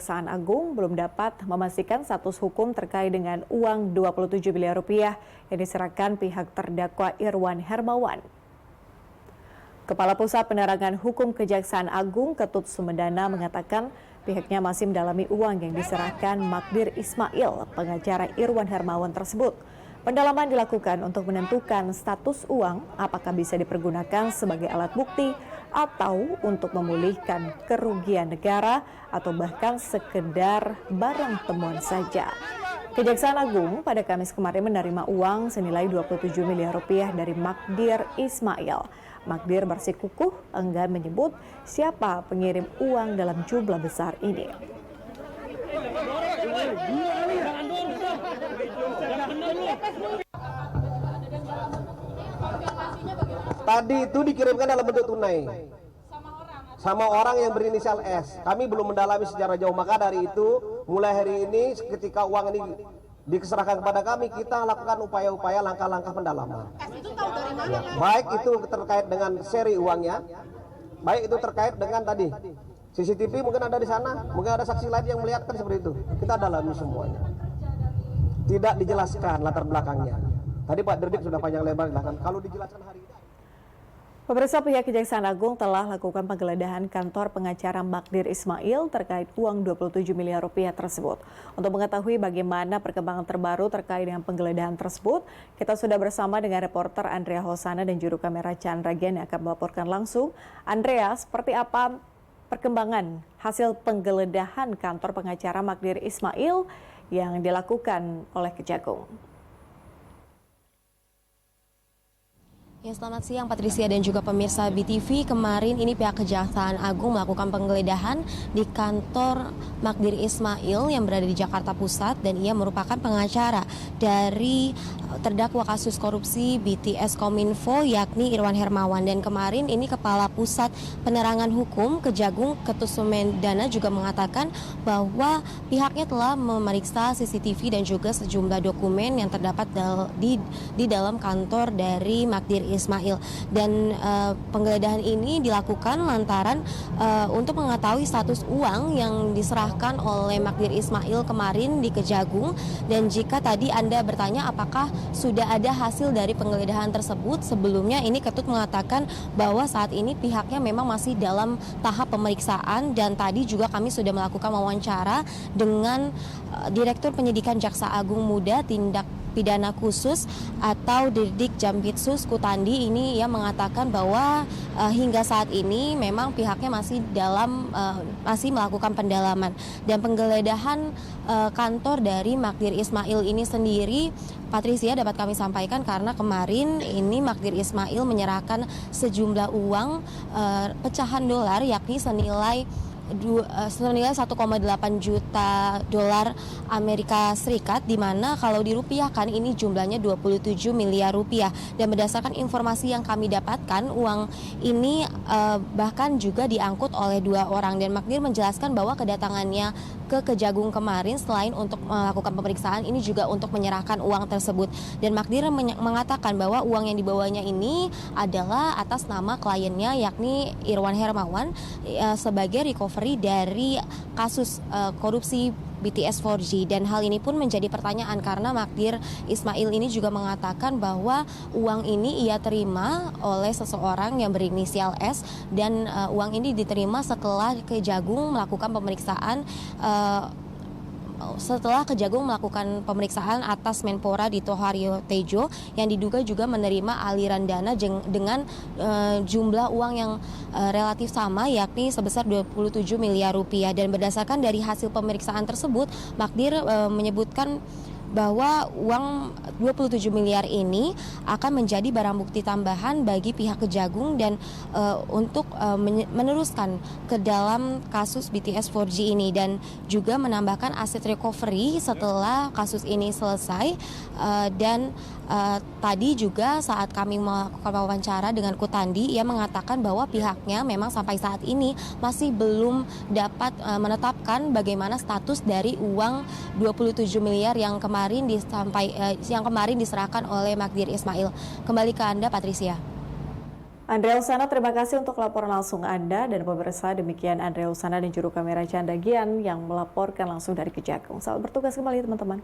Kejaksaan Agung belum dapat memastikan status hukum terkait dengan uang 27 miliar rupiah yang diserahkan pihak terdakwa Irwan Hermawan. Kepala Pusat Penerangan Hukum Kejaksaan Agung Ketut Sumedana mengatakan pihaknya masih mendalami uang yang diserahkan Magdir Ismail, pengacara Irwan Hermawan tersebut. Pendalaman dilakukan untuk menentukan status uang apakah bisa dipergunakan sebagai alat bukti atau untuk memulihkan kerugian negara atau bahkan sekedar barang temuan saja. Kejaksaan Agung pada Kamis kemarin menerima uang senilai 27 miliar rupiah dari Magdir Ismail. Magdir bersikukuh enggan menyebut siapa pengirim uang dalam jumlah besar ini. Tadi itu dikirimkan dalam bentuk tunai sama orang yang berinisial S. Kami belum mendalami secara jauh, maka dari itu mulai hari ini ketika uang ini diserahkan kepada kami, kita lakukan upaya-upaya langkah-langkah pendalaman. Itu tahu dari mana? Ya, baik itu terkait dengan seri uangnya, baik itu terkait dengan tadi CCTV mungkin ada di sana, mungkin ada saksi lain yang melihat kan seperti itu. Kita dalami semuanya. Tidak dijelaskan latar belakangnya. Tadi Pak Dirdik sudah panjang lebar jelaskan. Kalau dijelaskan hari ini. Pemirsa, pihak Kejaksaan Agung telah lakukan penggeledahan kantor pengacara Magdir Ismail terkait uang 27 miliar rupiah tersebut. Untuk mengetahui bagaimana perkembangan terbaru terkait dengan penggeledahan tersebut, kita sudah bersama dengan reporter Andrea Hosana dan juru kamera Chandra Gen yang akan melaporkan langsung. Andrea, seperti apa perkembangan hasil penggeledahan kantor pengacara Magdir Ismail yang dilakukan oleh Kejagung? Ya, selamat siang Patricia dan juga pemirsa BTV. Kemarin ini pihak Kejaksaan Agung melakukan penggeledahan di kantor Magdir Ismail yang berada di Jakarta Pusat dan ia merupakan pengacara dari terdakwa kasus korupsi BTS Kominfo yakni Irwan Hermawan. Dan kemarin ini Kepala Pusat Penerangan Hukum Kejagung Ketut Sumedana juga mengatakan bahwa pihaknya telah memeriksa CCTV dan juga sejumlah dokumen yang terdapat di dalam kantor dari Magdir Ismail. Dan penggeledahan ini dilakukan lantaran untuk mengetahui status uang yang diserahkan oleh Magdir Ismail kemarin di Kejagung. Dan jika tadi Anda bertanya apakah sudah ada hasil dari penggeledahan tersebut, sebelumnya ini Ketut mengatakan bahwa saat ini pihaknya memang masih dalam tahap pemeriksaan. Dan tadi juga kami sudah melakukan wawancara dengan Direktur Penyidikan Jaksa Agung Muda Tindak Pidana Khusus atau Dirdik Jampitsus Kutandi. Ini ia mengatakan bahwa hingga saat ini memang pihaknya masih melakukan pendalaman. Dan penggeledahan kantor dari Magdir Ismail ini sendiri, Patricia, dapat kami sampaikan karena kemarin ini Magdir Ismail menyerahkan sejumlah uang pecahan dolar yakni senilai 1,8 juta dolar Amerika Serikat, di mana kalau dirupiahkan ini jumlahnya 27 miliar rupiah. Dan berdasarkan informasi yang kami dapatkan, uang ini bahkan juga diangkut oleh 2 orang. Dan Magdir menjelaskan bahwa kedatangannya ke Kejagung kemarin selain untuk melakukan pemeriksaan, ini juga untuk menyerahkan uang tersebut. Dan Magdir mengatakan bahwa uang yang dibawanya ini adalah atas nama kliennya yakni Irwan Hermawan sebagai recovery dari kasus korupsi BTS 4G. Dan hal ini pun menjadi pertanyaan karena Magdir Ismail ini juga mengatakan bahwa uang ini ia terima oleh seseorang yang berinisial S, dan uang ini diterima setelah Kejagung melakukan pemeriksaan atas Menpora Dito Haryo Tejo yang diduga juga menerima aliran dana dengan jumlah uang yang relatif sama yakni sebesar 27 miliar rupiah. Dan berdasarkan dari hasil pemeriksaan tersebut, Magdir menyebutkan bahwa uang 27 miliar ini akan menjadi barang bukti tambahan bagi pihak Kejagung dan untuk meneruskan ke dalam kasus BTS 4G ini, dan juga menambahkan aset recovery setelah kasus ini selesai. Dan tadi juga saat kami melakukan wawancara dengan Kutandi, ia mengatakan bahwa pihaknya memang sampai saat ini masih belum dapat menetapkan bagaimana status dari uang 27 miliar yang kemarin diserahkan oleh Magdir Ismail. Kembali ke Anda, Patricia. Andrea Usana, terima kasih untuk laporan langsung Anda. Dan pemirsa, demikian Andrea Usana dan juru kamera Canda Gian yang melaporkan langsung dari Kejagung. Selamat bertugas kembali teman-teman.